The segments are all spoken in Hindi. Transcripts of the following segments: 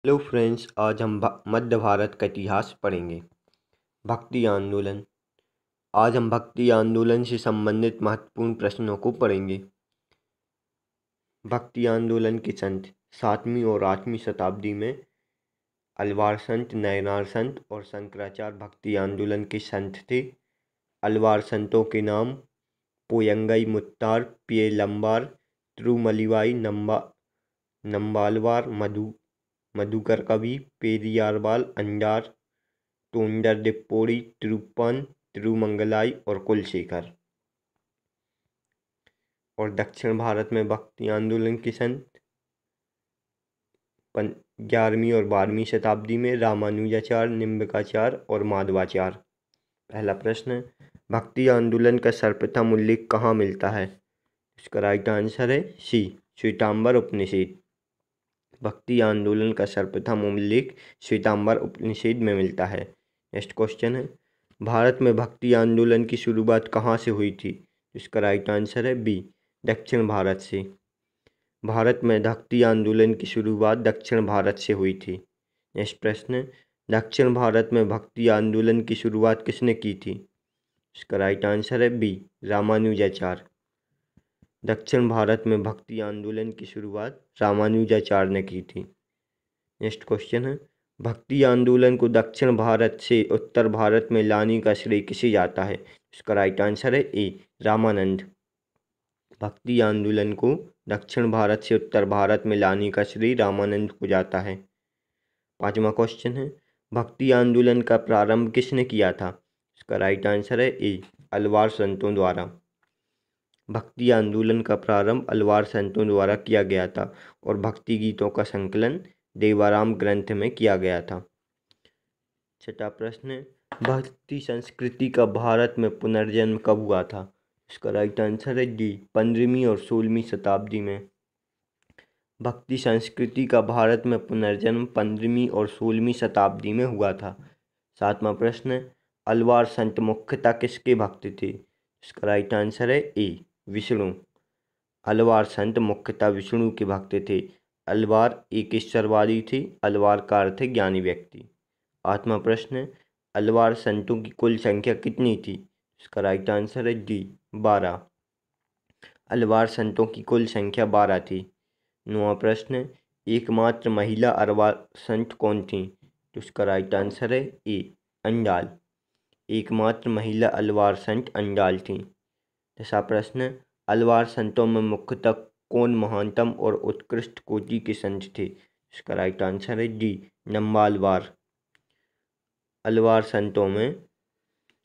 हेलो फ्रेंड्स, आज हम मध्य भारत का इतिहास पढ़ेंगे। भक्ति आंदोलन। आज हम भक्ति आंदोलन से संबंधित महत्वपूर्ण प्रश्नों को पढ़ेंगे। भक्ति आंदोलन के संत 7वीं और 8वीं शताब्दी में अलवार संत, नयनार संत और शंकराचार्य भक्ति आंदोलन के संत थे। अलवार संतों के नाम पोयंगई मुत्तार, पियलंबार, तिरुमलिवाई, नम्बालवार, मधुकर कवि, पेरियारवाल, अंजार, टोंडर दिप्पोड़ी, तिरुप्पान, तिरुमंगलाई और कुलशेखर। और दक्षिण भारत में भक्ति आंदोलन के संत 11वीं और 12वीं शताब्दी में रामानुजाचार्य, निम्बिकाचार्य और माधवाचार्य। पहला प्रश्न, भक्ति आंदोलन का सर्वप्रथम उल्लेख कहाँ मिलता है? इसका राइट आंसर है सी, श्वेतांबर उपनिषद। भक्ति आंदोलन का सर्वप्रथम उल्लेख श्वेतांबर उपनिषद में मिलता है। नेक्स्ट क्वेश्चन है, भारत में भक्ति आंदोलन की शुरुआत कहाँ से हुई थी? इसका राइट आंसर है बी, दक्षिण भारत से। भारत में भक्ति आंदोलन की शुरुआत दक्षिण भारत से हुई थी। नेक्स्ट प्रश्न, दक्षिण भारत में भक्ति आंदोलन की शुरुआत किसने की थी? इसका राइट आंसर है बी, रामानुजाचार्य। दक्षिण भारत में भक्ति आंदोलन की शुरुआत रामानुजाचार्य ने की थी। नेक्स्ट क्वेश्चन है, भक्ति आंदोलन को दक्षिण भारत से उत्तर भारत में लाने का श्रेय किसे जाता है? इसका राइट आंसर है ए, रामानंद। भक्ति आंदोलन को दक्षिण भारत से उत्तर भारत में लाने का श्रेय रामानंद को जाता है। पांचवा क्वेश्चन है, भक्ति आंदोलन का प्रारंभ किसने किया था? इसका राइट आंसर है ए, अलवार संतों द्वारा। भक्ति आंदोलन का प्रारंभ अलवार संतों द्वारा किया गया था और भक्ति गीतों का संकलन देवाराम ग्रंथ में किया गया था। छठा प्रश्न, भक्ति संस्कृति का भारत में पुनर्जन्म कब हुआ था? इसका राइट आंसर है डी, 15वीं और 16वीं शताब्दी में। भक्ति संस्कृति का भारत में पुनर्जन्म 15वीं और 16वीं शताब्दी में हुआ था। सातवां प्रश्न, अलवार संत मुख्यतः किसके भक्त थे? इसका राइट आंसर है ए, विष्णु। अलवार संत मुख्यतः विष्णु के भक्त थे। अलवार एक ईश्वरवादी थे। अलवार का अर्थ है ज्ञानी व्यक्ति। आठवां प्रश्न, अलवार संतों की कुल संख्या कितनी थी? इसका राइट आंसर है डी, 12। अलवार संतों की कुल संख्या 12 थी। नौवां प्रश्न, एकमात्र महिला अलवार संत कौन थी? तो इसका राइट आंसर है ए, अंडाल। एकमात्र महिला अलवार संत अंडाल थी। दसवां प्रश्न, अलवार संतों में मुख्यतः कौन महानतम और उत्कृष्ट कोटि के संत थे? इसका राइट आंसर है डी, नम्बालवार। अलवार संतों में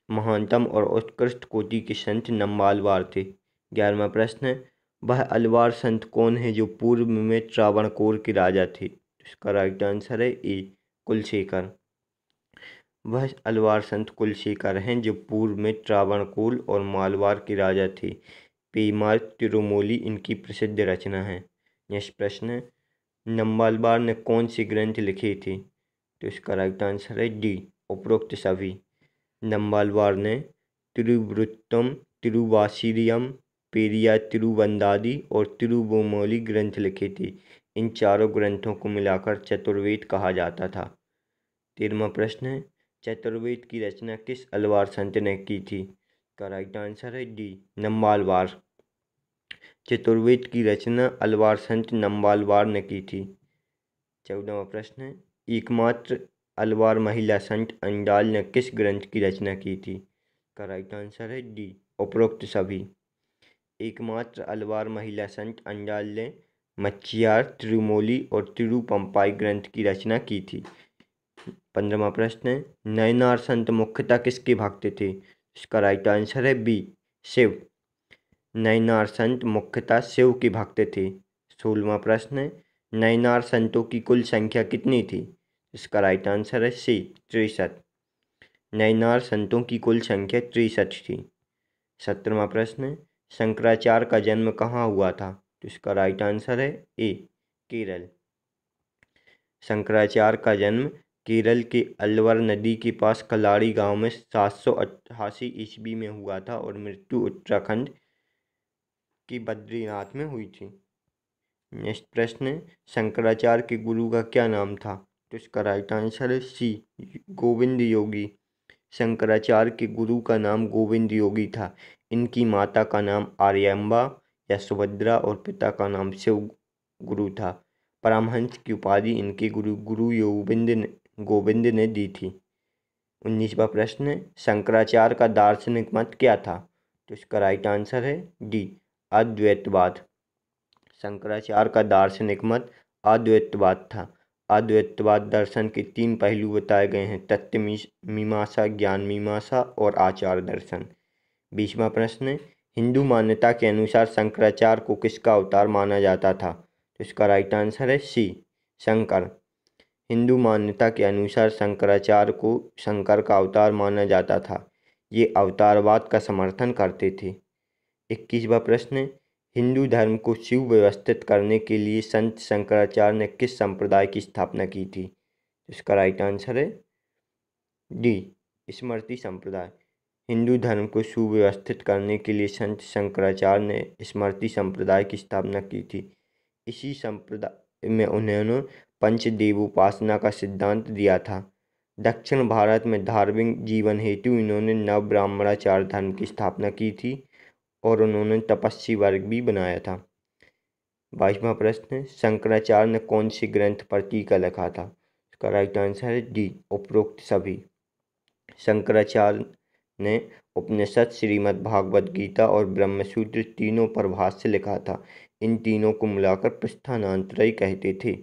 महानतम और उत्कृष्ट कोटि के संत नम्बालवार थे। 11वां प्रश्न, वह अलवार संत कौन है जो पूर्व में त्रावणकोर के राजा थे? इसका राइट आंसर है ए, कुलशेखर। वह अलवार संत कुलशेखर हैं जो पूर्व में त्रावणकोर और मालवार के राजा थे। पेमार तिरुमोली इनकी प्रसिद्ध रचना है। नेक्स्ट प्रश्न, नम्बालवार ने कौन से ग्रंथ लिखे थे? तो इसका राइट आंसर है डी, उपरोक्त सभी। नम्बालवार ने तिरुवृत्तम, तिरुवासिरियम, पेरिया तिरुवंदादी और तिरुवोमोली ग्रंथ लिखे थे। इन चारों ग्रंथों को मिलाकर चतुर्वेद कहा जाता था। 13वां प्रश्न है, चतुर्वेद की रचना किस अलवार संत ने की थी? का राइट आंसर है डी, नम्बालवार। चतुर्वेद की रचना अलवार संत नम्बालवार ने की थी। 14वां प्रश्न है, एकमात्र अलवार महिला संत अंडाल ने किस ग्रंथ की रचना की थी? का राइट आंसर है डी, उपरोक्त सभी। एकमात्र अलवार महिला संत अंडाल ने मच्छियार, तिरुमोली और तिरुपंपाई ग्रंथ की रचना की थी। 15वां प्रश्न है, नयनार संत मुख्यतः किसके भक्त थे? इसका राइट आंसर है बी, शिव। नयनार संत मुख्यतः शिव के भक्त थे। 16वां प्रश्न है, नयनार संतों की कुल संख्या कितनी थी? इसका राइट आंसर है सी, 63। नयनार संतों की कुल संख्या 63 थी। 17वां प्रश्न है, शंकराचार्य का जन्म कहाँ हुआ था? तो इसका राइट आंसर है ए, केरल। शंकराचार्य का जन्म केरल के अलवर नदी के पास कलाड़ी गांव में 788 ईस्वी में हुआ था और मृत्यु उत्तराखंड की बद्रीनाथ में हुई थी। नेक्स्ट प्रश्न, शंकराचार्य के गुरु का क्या नाम था? तो इसका राइट आंसर है सी, गोविंद योगी। शंकराचार्य के गुरु का नाम गोविंद योगी था। इनकी माता का नाम आर्यम्बा या सुभद्रा और पिता का नाम शिव गुरु था। परमहंस की उपाधि इनके गुरु गुरु गोविंद ने दी थी। 19वां प्रश्न, शंकराचार्य का दार्शनिक मत क्या था? तो इसका राइट आंसर है डी, अद्वैतवाद। शंकराचार्य का दार्शनिक मत अद्वैतवाद था। अद्वैतवाद दर्शन के 3 पहलू बताए गए हैं, तत्व मीमांसा, ज्ञान मीमांसा और आचार दर्शन। 20वां प्रश्न, हिंदू मान्यता के अनुसार शंकराचार्य को किसका अवतार माना जाता था? तो इसका राइट आंसर है सी, शंकर। हिंदू मान्यता के अनुसार शंकराचार्य को शंकर का अवतार माना जाता था। ये अवतारवाद का समर्थन करते थे। 21वां प्रश्न, हिंदू धर्म को सुव्यवस्थित करने के लिए संत शंकराचार्य ने किस संप्रदाय की स्थापना की थी? इसका राइट आंसर है डी, स्मृति संप्रदाय। हिंदू धर्म को सुव्यवस्थित करने के लिए संत शंकराचार्य ने स्मृति संप्रदाय की स्थापना की थी। इसी संप्रदाय में उन्होंने पंचदेवोपासना का सिद्धांत दिया था। दक्षिण भारत में धार्मिक जीवन हेतु इन्होंने नव ब्राह्मणाचार्य धर्म की स्थापना की थी और उन्होंने तपस्वी वर्ग भी बनाया था। 22वां प्रश्न, शंकराचार्य ने कौन से ग्रंथ पर टीका लिखा था? इसका राइट आंसर है डी, उपरोक्त सभी। शंकराचार्य ने उपनिषद, श्रीमद् भागवत गीता और ब्रह्मसूत्र तीनों पर भाष्य लिखा था। इन तीनों को मिलाकर प्रस्थानांतरय कहते थे।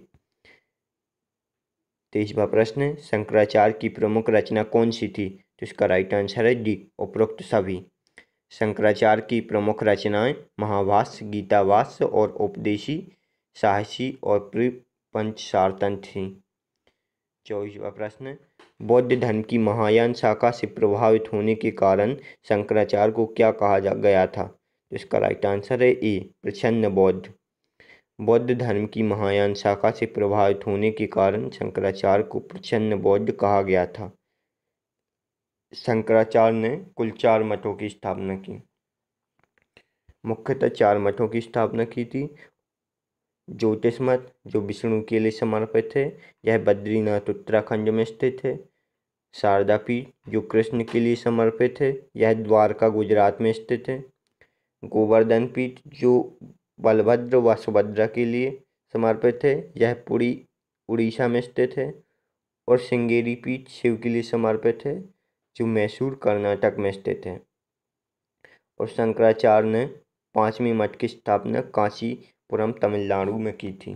23वां प्रश्न, शंकराचार्य की प्रमुख रचना कौन सी थी? तो इसका राइट आंसर है डी, उपरोक्त सभी। शंकराचार्य की प्रमुख रचनाएं महाभाष्य, गीताभाष्य और उपदेशी, साहसी और प्रपंचसारतंत्र थीं। 24वां प्रश्न, बौद्ध धर्म की महायान शाखा से प्रभावित होने के कारण शंकराचार्य को क्या कहा गया था? तो इसका राइट आंसर है ए, प्रच्छन्न बौद्ध। बौद्ध धर्म की महायान शाखा से प्रभावित होने के कारण शंकराचार्य को प्रच्छन्न बौद्ध कहा गया था। शंकराचार्य ने कुल 4 मठों की स्थापना की। मुख्यतः 4 मठों की स्थापना की थी। ज्योतिष मठ, जो विष्णु के लिए समर्पित है, यह बद्रीनाथ उत्तराखंड में स्थित है। शारदा पीठ, जो कृष्ण के लिए समर्पित है, यह द्वारका गुजरात में स्थित है। गोवर्धन पीठ, जो बलभद्र व सुभद्रा के लिए समर्पित है, यह पुरी उड़ीसा में स्थित है। और श्रृंगेरी पीठ शिव के लिए समर्पित है, जो मैसूर कर्नाटक में स्थित है। और शंकराचार्य ने 5वें मठ की स्थापना कांचीपुरम तमिलनाडु में की थी।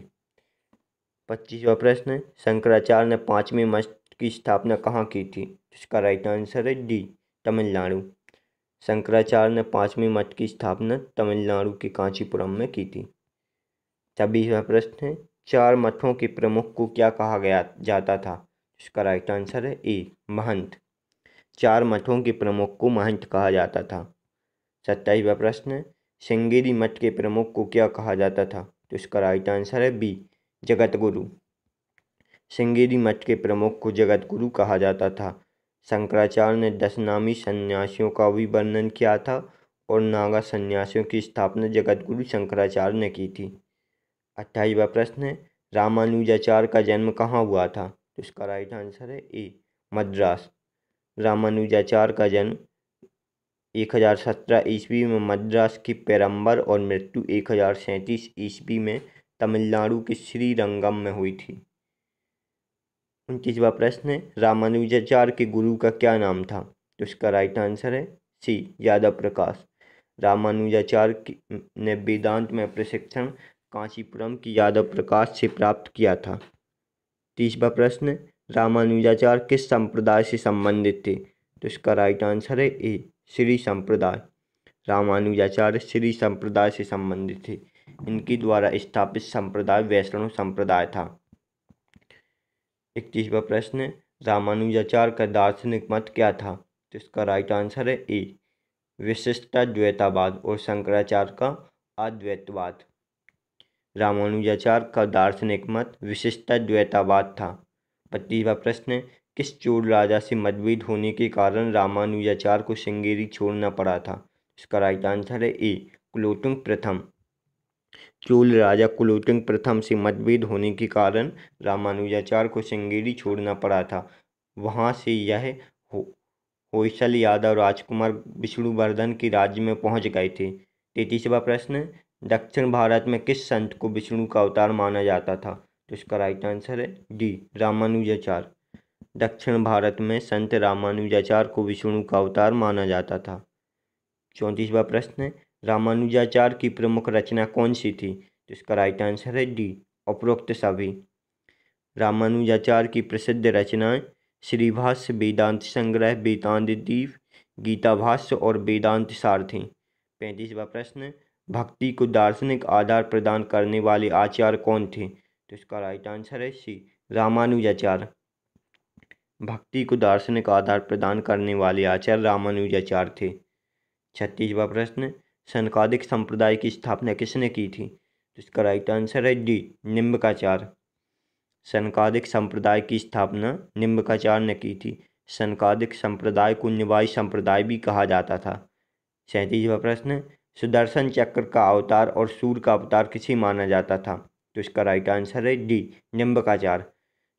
25वां प्रश्न, शंकराचार्य ने 5वें मठ की स्थापना कहाँ की थी? इसका राइट आंसर है डी, तमिलनाडु। शंकराचार्य ने 5वें मठ की स्थापना तमिलनाडु के कांचीपुरम में की थी। 26वां प्रश्न, 4 मठों के प्रमुख को क्या कहा जाता था? इसका राइट आंसर है ए, महंत। 4 मठों के प्रमुख को महंत कहा जाता था। 27वां प्रश्न, श्रृंगेरी मठ के प्रमुख को क्या कहा जाता था? तो इसका राइट आंसर है बी, जगत गुरु। श्रृंगेरी मठ के प्रमुख को जगत गुरु कहा जाता था। शंकराचार्य ने 10 नामी सन्यासियों का भी वर्णन किया था और नागा सन्यासियों की स्थापना जगत गुरु शंकराचार्य ने की थी। 28वां प्रश्न, रामानुजाचार्य का जन्म कहाँ हुआ था? तो इसका राइट आंसर है ए, मद्रास। रामानुजाचार्य का जन्म 1017 ईस्वी में मद्रास के पेरम्बर और मृत्यु 1037 ईस्वी में तमिलनाडु के श्रीरंगम में हुई थी। 29वां प्रश्न, रामानुजाचार्य के गुरु का क्या नाम था? तो इसका राइट आंसर है सी, यादव प्रकाश। रामानुजाचार्य ने वेदांत में प्रशिक्षण कांचीपुरम की यादव प्रकाश से प्राप्त किया था। 30वां प्रश्न, रामानुजाचार्य किस संप्रदाय से संबंधित थे? तो इसका राइट आंसर है ए, श्री संप्रदाय। रामानुजाचार्य श्री संप्रदाय से संबंधित थे। इनके द्वारा स्थापित संप्रदाय वैष्णव संप्रदाय था। 31वां प्रश्न, रामानुजाचार्य का दार्शनिक मत क्या था? तो इसका राइट आंसर है ए, विशिष्टाद्वैतवाद और शंकराचार्य का अद्वैतवाद। रामानुजाचार्य का दार्शनिक मत विशिष्टाद्वैतवाद था। 32वां प्रश्न, किस चोल राजा से मतभेद होने के कारण रामानुजाचार्य को श्रृंगेरी छोड़ना पड़ा था? इसका राइट आंसर है ए, कुलोत्तुंग प्रथम। चोल राजा कुलोत्तुंग प्रथम से मतभेद होने के कारण रामानुजाचार्य को श्रृंगेरी छोड़ना पड़ा था। वहाँ से यह होयसल यादव राजकुमार विष्णुवर्धन के राज्य में पहुँच गए थे। 33वां प्रश्न, दक्षिण भारत में किस संत को विष्णु का अवतार माना जाता था? तो इसका राइट आंसर है डी, रामानुजाचार्य। दक्षिण भारत में संत रामानुजाचार्य को विष्णु का अवतार माना जाता था। 34वां प्रश्न, रामानुजाचार्य की प्रमुख रचना कौन सी थी? तो इसका राइट आंसर है डी, उपरोक्त सभी। रामानुजाचार्य की प्रसिद्ध रचनाएं श्रीभाष्य, वेदांत संग्रह, वेदांत दीप, गीता भाष्य और वेदांत सार थीं। 35वां प्रश्न, भक्ति को दार्शनिक आधार प्रदान करने वाले आचार्य कौन थे? तो इसका राइट आंसर है सी, रामानुजाचार्य। भक्ति को दार्शनिक आधार प्रदान करने वाले आचार्य रामानुजाचार्य थे। 36वां प्रश्न, सनकादिक संप्रदाय की स्थापना किसने की थी? तो इसका राइट आंसर है डी, निम्बकाचार्य। सनकादिक संप्रदाय की स्थापना निम्बकाचार्य ने की थी। सनकादिक संप्रदाय को निवाई संप्रदाय भी कहा जाता था। 37वां प्रश्न, सुदर्शन चक्र का अवतार और सूर्य का अवतार किसे माना जाता था? तो इसका राइट आंसर है डी, निम्बकाचार्य।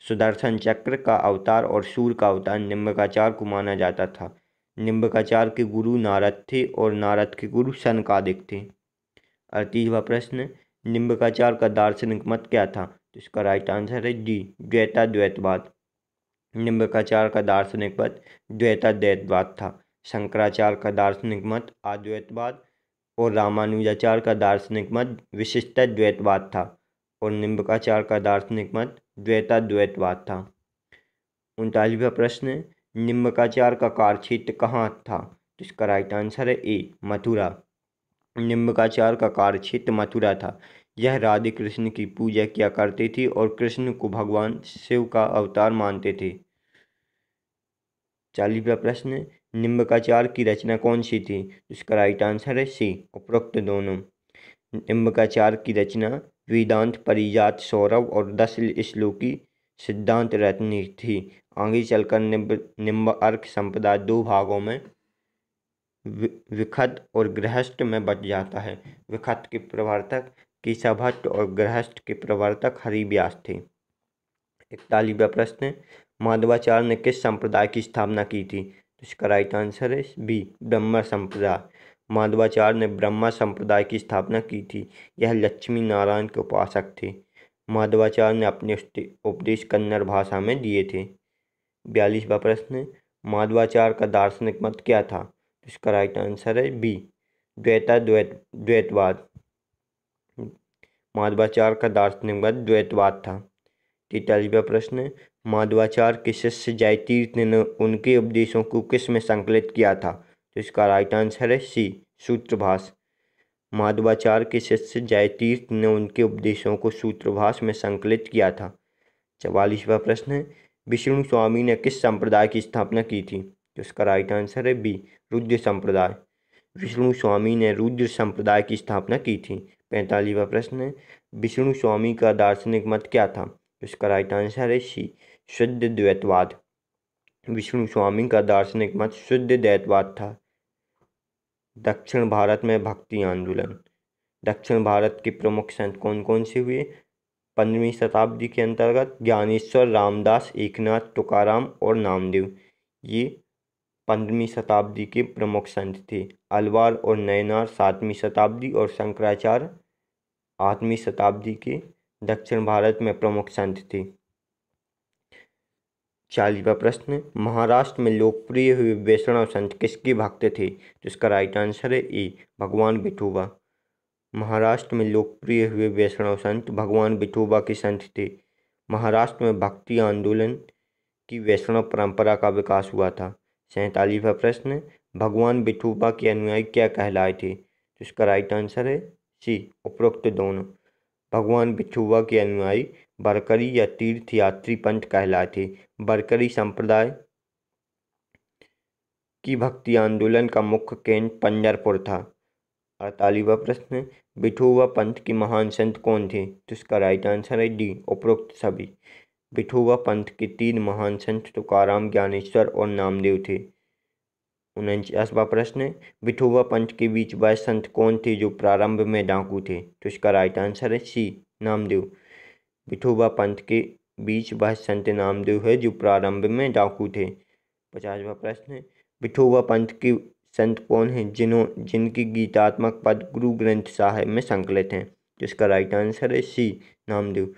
सुदर्शन चक्र का अवतार और सूर्य का अवतार निम्बकाचार्य को माना जाता था। निम्बकाचार्य के गुरु नारद थे और नारद के गुरु सनकादिक थे। 38वां प्रश्न, निम्बकाचार्य का दार्शनिक मत क्या था? तो इसका राइट आंसर है डी, द्वैताद्वैतवाद। निम्बकाचार्य का दार्शनिक मत द्वैताद्वैतवाद था। शंकराचार्य का दार्शनिक मत अद्वैतवाद और रामानुजाचार्य का दार्शनिक मत विशिष्टाद्वैतवाद था और निम्बकाचार्य का दार्शनिक मत द्वैताद्वैतवाद था। 39वां प्रश्न, निम्बकाचार्य का कार्यक्षेत्र कहाँ था? तो इसका राइट आंसर है ए, मथुरा। निम्बकाचार्य का कार्यक्षेत्र मथुरा था। यह राधे कृष्ण की पूजा किया करते थे और कृष्ण को भगवान शिव का अवतार मानते थे। 40वां प्रश्न, निम्बकाचार्य की रचना कौन सी थी? इसका राइट आंसर है सी, उपरोक्त दोनों। निम्बकाचार्य की रचना वेदांत परिजात सौरभ और 10 श्लोकी सिद्धांत रत्नी थी। आगे चलकर निम्बार्क संप्रदाय दो भागों में विखत और गृहस्थ में बट जाता है। विखत के प्रवर्तक केशव भट्ट और गृहस्थ के प्रवर्तक हरिव्यास थे। 41वां प्रश्न, माधवाचार्य ने किस संप्रदाय की स्थापना की थी? तो इसका राइट आंसर है बी, ब्रह्म संप्रदाय। माधवाचार्य ने ब्रह्मा संप्रदाय की स्थापना की थी। यह लक्ष्मी नारायण के उपासक थे। माधवाचार्य ने अपने उपदेश कन्नड़ भाषा में दिए थे। 42वां प्रश्न, माधवाचार्य का दार्शनिक मत क्या था? इसका राइट आंसर है बी, द्वैतवाद। माधवाचार्य का दार्शनिक मत द्वैतवाद था। 43वां प्रश्न, माधवाचार्य के शिष्य जयतीर्थ ने उनके उपदेशों को किस में संकलित किया था? तो इसका राइट आंसर है सी, सूत्रभाष्य। माधवाचार्य के शिष्य जयतीर्थ ने उनके उपदेशों को सूत्रभाष्य में संकलित किया था। 44वां प्रश्न, विष्णु स्वामी ने किस संप्रदाय की स्थापना की थी? तो इसका राइट आंसर है बी, रुद्र संप्रदाय। विष्णु स्वामी ने रुद्र संप्रदाय की स्थापना की थी। 45वां प्रश्न, विष्णु स्वामी का दार्शनिक मत क्या था? तो इसका राइट आंसर है सी, शुद्ध द्वैतवाद। विष्णु स्वामी का दार्शनिक मत शुद्ध द्वैतवाद था। दक्षिण भारत में भक्ति आंदोलन। दक्षिण भारत के प्रमुख संत कौन कौन से हुए? 15वीं शताब्दी के अंतर्गत ज्ञानेश्वर, रामदास, एकनाथ, तुकाराम और नामदेव, ये 15वीं शताब्दी के प्रमुख संत थे। अलवार और नयनार 7वीं शताब्दी और शंकराचार्य 8वीं शताब्दी के दक्षिण भारत में प्रमुख संत थे। 40वां प्रश्न, महाराष्ट्र में लोकप्रिय हुए वैष्णव संत किसके भक्त थे? तो इसका राइट आंसर है ए, भगवान विठोबा। महाराष्ट्र में लोकप्रिय हुए वैष्णव संत भगवान विठोबा के संत थे। महाराष्ट्र में भक्ति आंदोलन की वैष्णव परंपरा का विकास हुआ था। 47वां प्रश्न, भगवान विठोबा के अनुयायी क्या कहलाए थे? तो इसका राइट आंसर है सी, उपरोक्त दोनों। भगवान विठोबा के अनुयायी वारकरी या तीर्थ यात्री पंथ कहलाए थे। वारकरी संप्रदाय की भक्ति आंदोलन का मुख्य केंद्र पंढरपुर था। 48वां प्रश्न, विठोबा पंथ के महान संत कौन थे? तो इसका राइट आंसर है डी, उपरोक्त सभी। विठोबा पंथ के 3 महान संत तुकाराम, ज्ञानेश्वर और नामदेव थे। 49वां प्रश्न, विठोबा पंथ के बीच वह संत कौन थे जो प्रारंभ में डाकू थे? तो इसका राइट आंसर है सी, नामदेव। विठोबा पंथ के बीच वह संत नामदेव है जो प्रारंभ में डाकू थे। 50वां प्रश्न, विठोबा पंथ के संत कौन हैं जिनकी गीतात्मक पद गुरु ग्रंथ साहिब में संकलित हैं? तो इसका राइट आंसर है सी, नामदेव।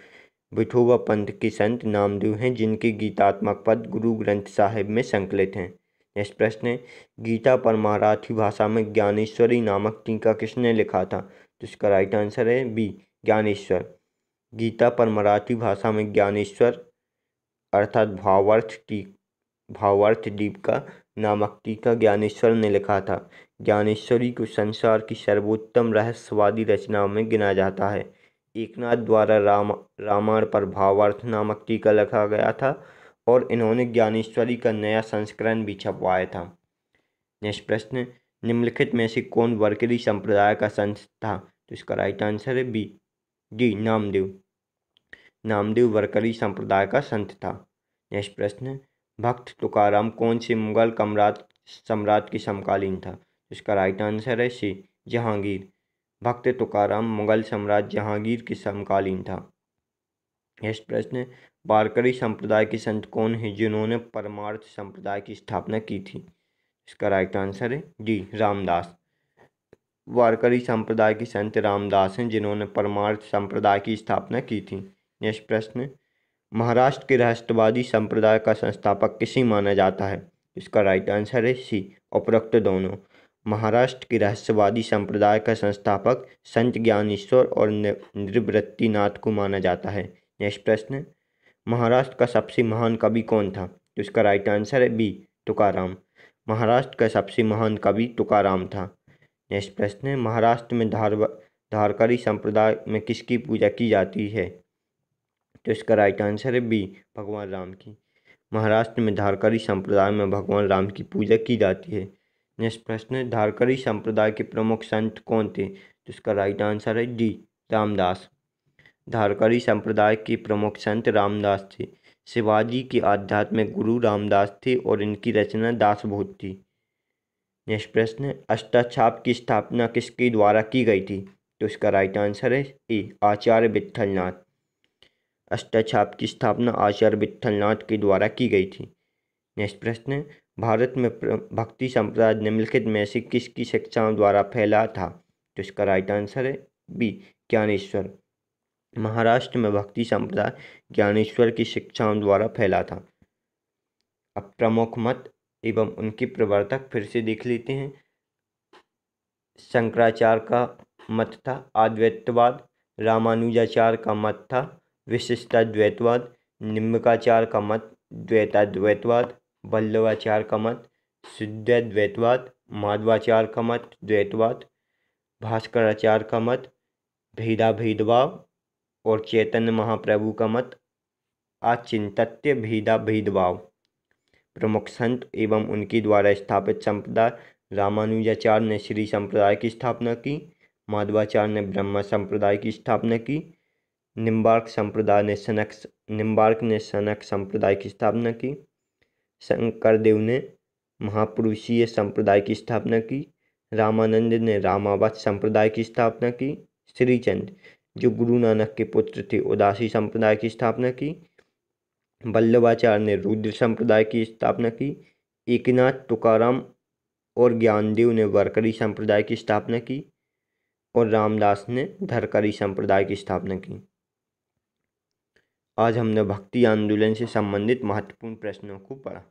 विठोबा पंथ के संत नामदेव हैं जिनके गीतात्मक पद गुरु ग्रंथ साहिब में संकलित हैं। नेक्स्ट प्रश्न है, गीता पर मराठी भाषा में ज्ञानेश्वरी नामक टीका किसने लिखा था? तो इसका राइट आंसर है बी, ज्ञानेश्वर। गीता पर मराठी भाषा में ज्ञानेश्वर अर्थात भावार्थ दीपिका नामक टीका ज्ञानेश्वर ने लिखा था। ज्ञानेश्वरी को संसार की सर्वोत्तम रहस्यवादी रचनाओं में गिना जाता है। एकनाथ द्वारा रामायण पर भावार्थ नामक टीका लिखा गया था और इन्होंने ज्ञानेश्वरी का नया संस्करण भी छपवाया था। नेक्स्ट प्रश्न, निम्नलिखित में से कौन वारकरी संप्रदाय का संत था? तो इसका राइट आंसर है बी, डी, नामदेव। नामदेव वारकरी संप्रदाय का संत था। नेक्स्ट प्रश्न, भक्त तुकाराम कौन से मुगल सम्राट के समकालीन था? इसका राइट आंसर है सी, जहांगीर। भक्त तुकाराम मुगल सम्राट जहांगीर के समकालीन था। नेक्स्ट प्रश्न, वारकरी संप्रदाय के संत कौन हैं जिन्होंने परमार्थ संप्रदाय की स्थापना की थी? इसका राइट आंसर है डी, रामदास। वारकरी संप्रदाय के संत रामदास हैं जिन्होंने परमार्थ संप्रदाय की स्थापना की थी। नेक्स्ट प्रश्न, महाराष्ट्र के राष्ट्रवादी संप्रदाय का संस्थापक किसे माना जाता है? इसका राइट आंसर है सी, उपरोक्त दोनों। महाराष्ट्र के रहस्यवादी संप्रदाय का संस्थापक संत ज्ञानेश्वर और निवृत्तिनाथ को माना जाता है। नेक्स्ट प्रश्न, महाराष्ट्र का सबसे महान कवि कौन था? तो इसका राइट आंसर है बी, तुकाराम। महाराष्ट्र का सबसे महान कवि तुकाराम था। नेक्स्ट प्रश्न, महाराष्ट्र में धारकरी संप्रदाय में किसकी पूजा की जाती है? तो इसका राइट आंसर है बी, भगवान राम की। महाराष्ट्र में धारकरी संप्रदाय में भगवान राम की पूजा की जाती है। नेक्स्ट प्रश्न, धारकरी संप्रदाय के प्रमुख संत कौन थे? तो इसका राइट आंसर है डी, रामदास। धारकरी संप्रदाय के प्रमुख संत रामदास थे। शिवाजी के आध्यात्मिक गुरु रामदास थे और इनकी रचना दासबोध थी। नेक्स्ट प्रश्न, अष्टछाप की स्थापना किसके द्वारा की गई थी? तो इसका राइट आंसर है ए, आचार्य विट्ठलनाथ। अष्टछाप की स्थापना आचार्य विट्ठलनाथ के द्वारा की गई थी। नेक्स्ट प्रश्न, भारत में भक्ति संप्रदाय निम्नलिखित में से किसकी शिक्षाओं द्वारा फैला था? तो इसका राइट आंसर है बी, ज्ञानेश्वर। महाराष्ट्र में भक्ति संप्रदाय ज्ञानेश्वर की शिक्षाओं द्वारा फैला था। अब प्रमुख मत एवं उनके प्रवर्तक फिर से देख लेते हैं। शंकराचार्य का मत था अद्वैतवाद, रामानुजाचार्य का मत था विशिष्टाद्वैतवाद, निम्बकाचार्य का मत द्वैताद्वैतवाद, वल्लभाचार्य का मत शुद्धाद्वैतवाद, माधवाचार्य का मत द्वैतवाद, भास्कराचार्य का मत भेदाभेदभाव और चैतन्य महाप्रभु का मत अचिंत्य भेदाभेदभाव। प्रमुख संत एवं उनके द्वारा स्थापित संप्रदाय, रामानुजाचार्य ने श्री संप्रदाय की स्थापना की, माधवाचार्य ने ब्रह्म संप्रदाय की स्थापना की, निम्बार्क ने सनक संप्रदाय की स्थापना की, शंकरदेव ने महापुरुषीय संप्रदाय की स्थापना की, रामानंद ने रामावत संप्रदाय की स्थापना की, श्रीचंद जो गुरु नानक के पुत्र थे उदासी संप्रदाय की स्थापना की, वल्लभाचार्य ने रुद्र संप्रदाय की स्थापना की, एकनाथ, तुकाराम और ज्ञानदेव ने वारकरी संप्रदाय की स्थापना की और रामदास ने धरकरी संप्रदाय की स्थापना की। आज हमने भक्ति आंदोलन से संबंधित महत्वपूर्ण प्रश्नों को पढ़ा।